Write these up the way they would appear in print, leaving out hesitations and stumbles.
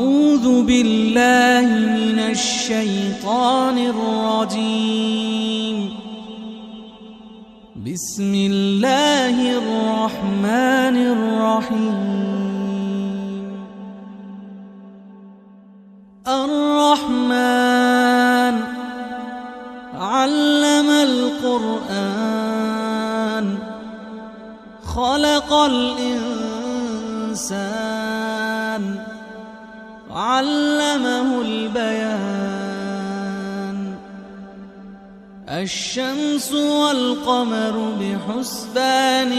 أعوذ بالله من الشيطان الرجيم. بسم الله الرحمن الرحيم. الرحمن علم القرآن خلق الإنسان علمه البيان. الشمس والقمر بحسبان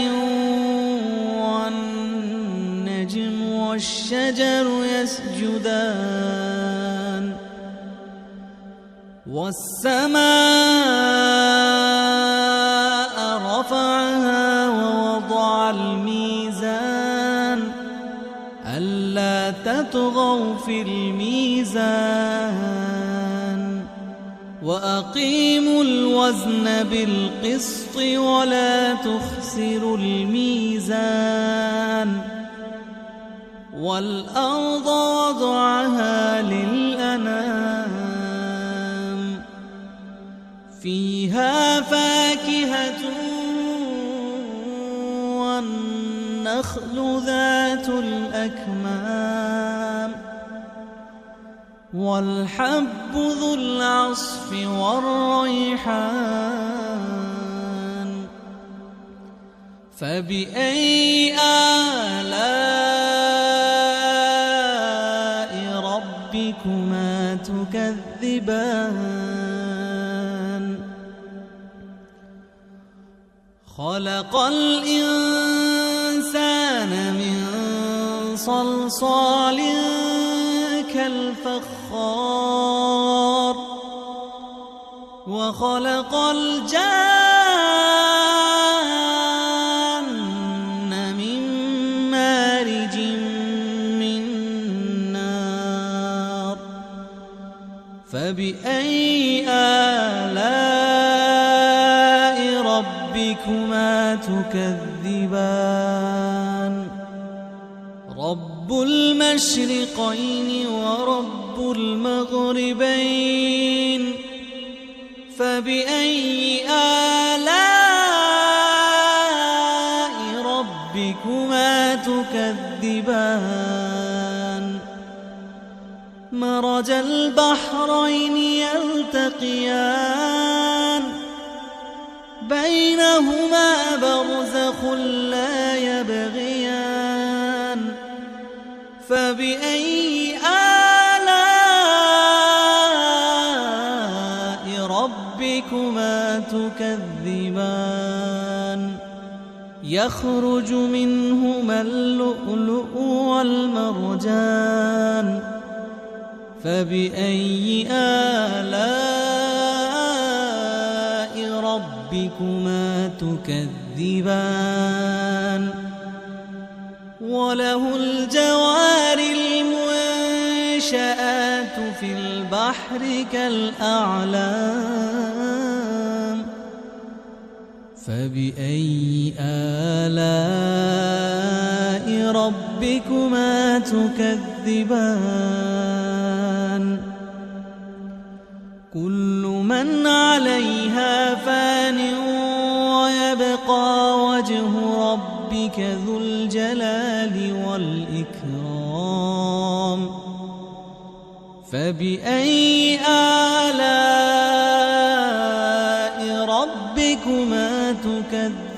والنجم والشجر يسجدان والسماء رفعها ووضع الميزان ألا تطغوا في الميزان وأقيموا الوزن بالقسط ولا تخسروا الميزان. والأرض وضعها للأنام فيها فاكهة والنخل ذات الأكمام والحب ذو العصف والريحان. فبأي آلاء ربكما تكذبان؟ خلق الإنسان من صلصال كالفخار وخلق الجان من مارج من نار. فبأي آلاء ربكما تكذبان؟ رب المشرقين ورب المغربين. فبأي آلاء ربكما تكذبان؟ مرج البحرين يلتقيان بينهما برزخ لا يبغيان. فبأي آلاء ربكما تكذبان؟ يخرج منهما اللؤلؤ والمرجان. فبأي آلاء ربكما تكذبان؟ وله الجوار المنشآت في البحر كالأعلام. فبأي آلاء ربكما تكذبان؟ كل من عليها فان ويبقى وجه ربك ذو الجلال والإكرام. فبأي آلاء ربكما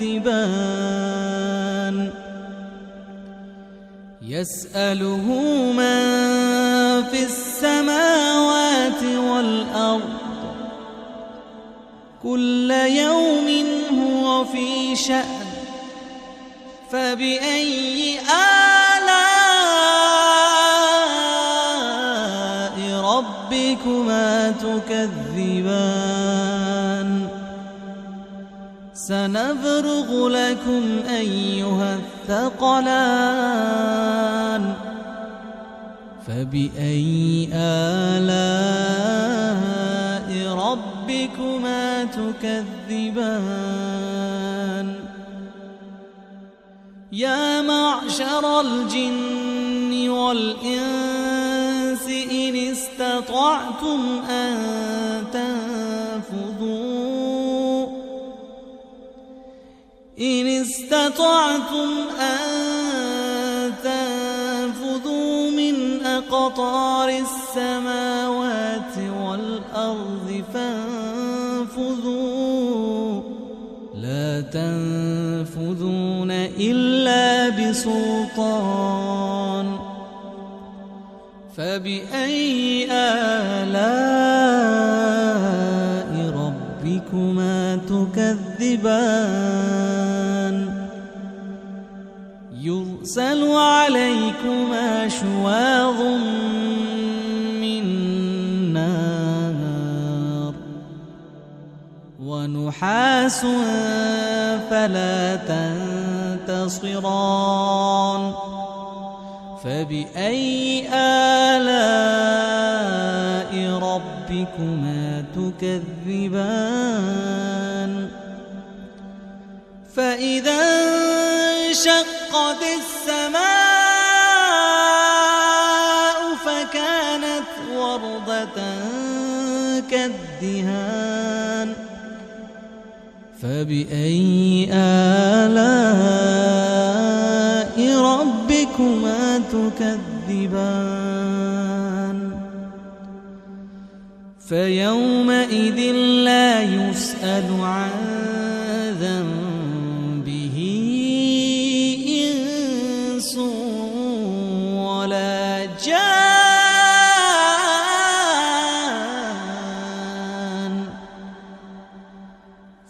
تكذبان؟ يسأله من في السماوات والأرض كل يوم هو في شأن. فبأي آلاء ربكما تكذبان؟ سنفرغ لكم أيها الثقلان. فبأي آلاء ربكما تكذبان؟ يا معشر الجن والإنس استطعتم أن تنفذوا من أقطار السماوات والأرض فانفذوا لا تنفذون إلا بسلطان فبأي آلاء ربكما تكذبان يرسل عليكما شواظ من نار ونحاس فلا تنتصران فبأي آلاء ربكما تكذبان فإذا انشقت السماء فكانت وردة كالدهان فبأي آلاء ربكما تكذبان فيومئذ لا يسأل عن ذنبه إنس ولا جان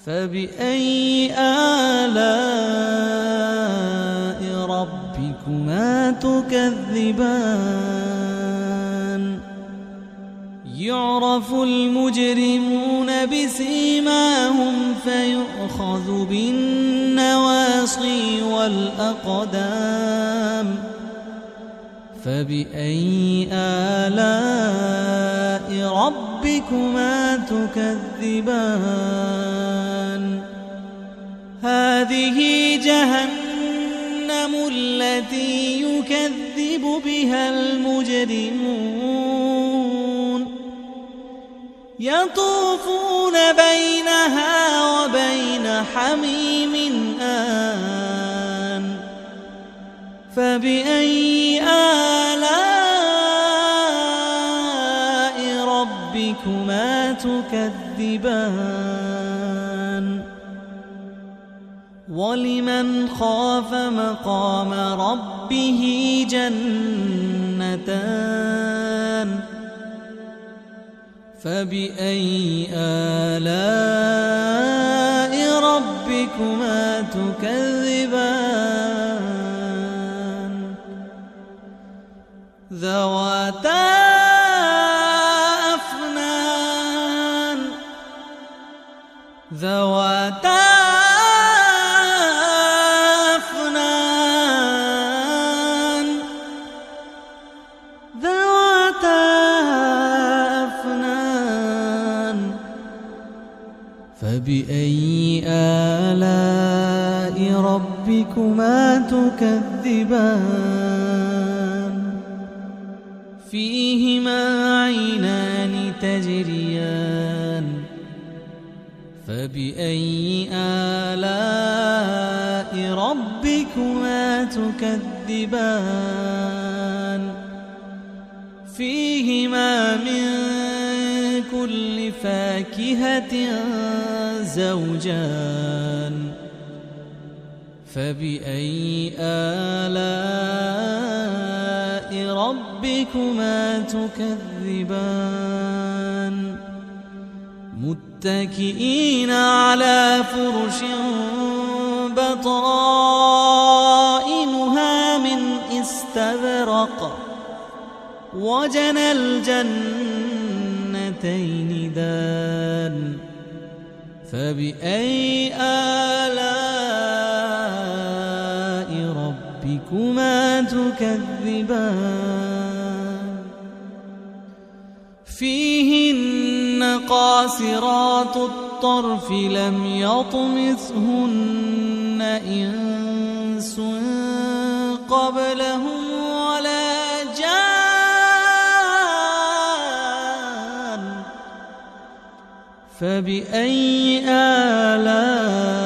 فبأي آلاء ربكما تكذبان يعرف المجرمون بسيماهم فيؤخذ بالنواصي والأقدام فبأي آلاء ربكما تكذبان هذه جهنم التي يكذب بها المجرمون يطوفون بينها وبين حميم آن فبأي آلاء ربكما تكذبان ولمن خاف مقام ربه جنتان فبأي آلاء ربكما تكذبان ذواتا أفنان فبأي آلاء ربكما تكذبان فيهما عينان تجريان فبأي آلاء ربكما تكذبان فيهما من كل فاكهة زوجان فبأي آلاء ربكما تكذبان متكئين على فرش بطائنها من استبرق وجنى الجنتين دان فبأي آلاء ربكما تكذبان فيهن قاصرات الطرف لم يطمثهن إنس قبلهم ولا جان فبأي آلاء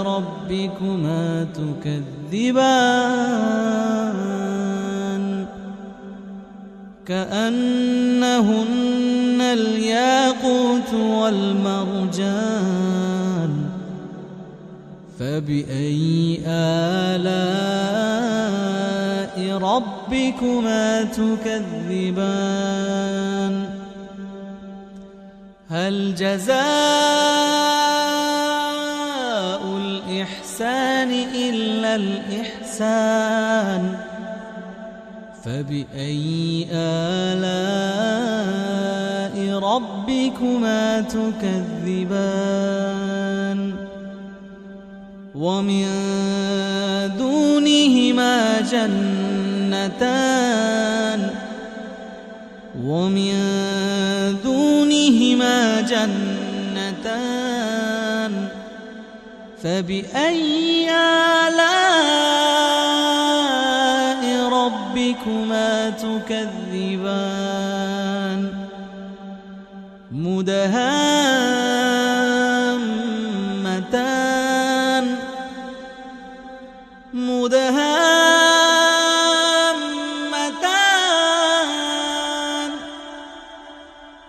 ربكما تكذبان كأنهن الياقوت والمرجان فبأي آلاء ربكما تكذبان هل جزاء الإحسان إلا الإحسان فبأي آلاء ربكما تكذبان ومن دونهما جنتان فبأي آلاء ربكما تكذبان مدهامتان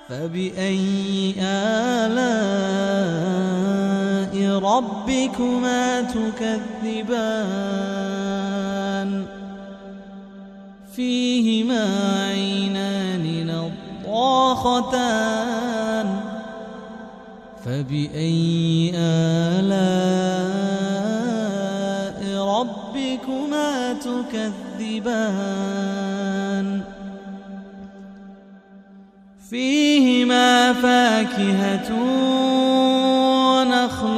فبأي آلاء ربكما تكذبان فيهما عينان نضاختان فبأي آلاء ربكما تكذبان فيهما فاكهة ونخل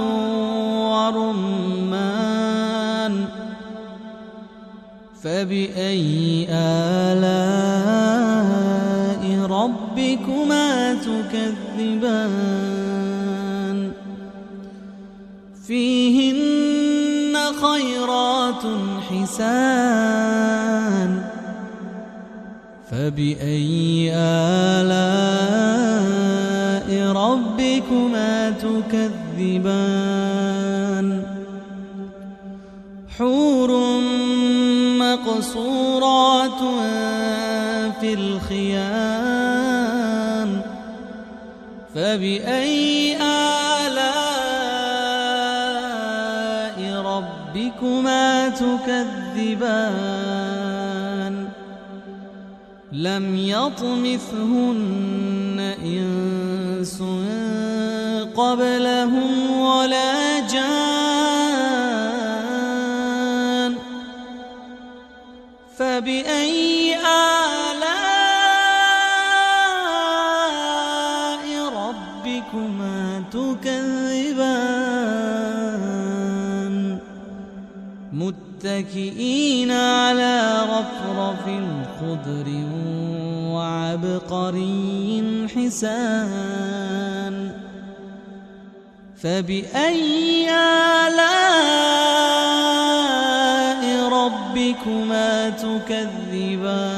ورمان فبأي آلاء ربكما تكذبان فيهن خيرات حسان فبأي آلاء ربكما تكذبان حور مقصورات في الخيام فبأي آلاء ربكما تكذبان لم يطمثهن إنس قبلهم ولا جان فبأي آلاء ربكما تكذبان متكئين على رفرف خضر وعبقري حسان فبأي آلاء ربكما تكذبان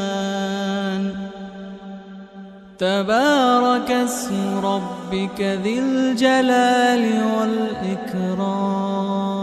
تبارك اسم ربك ذي الجلال والإكرام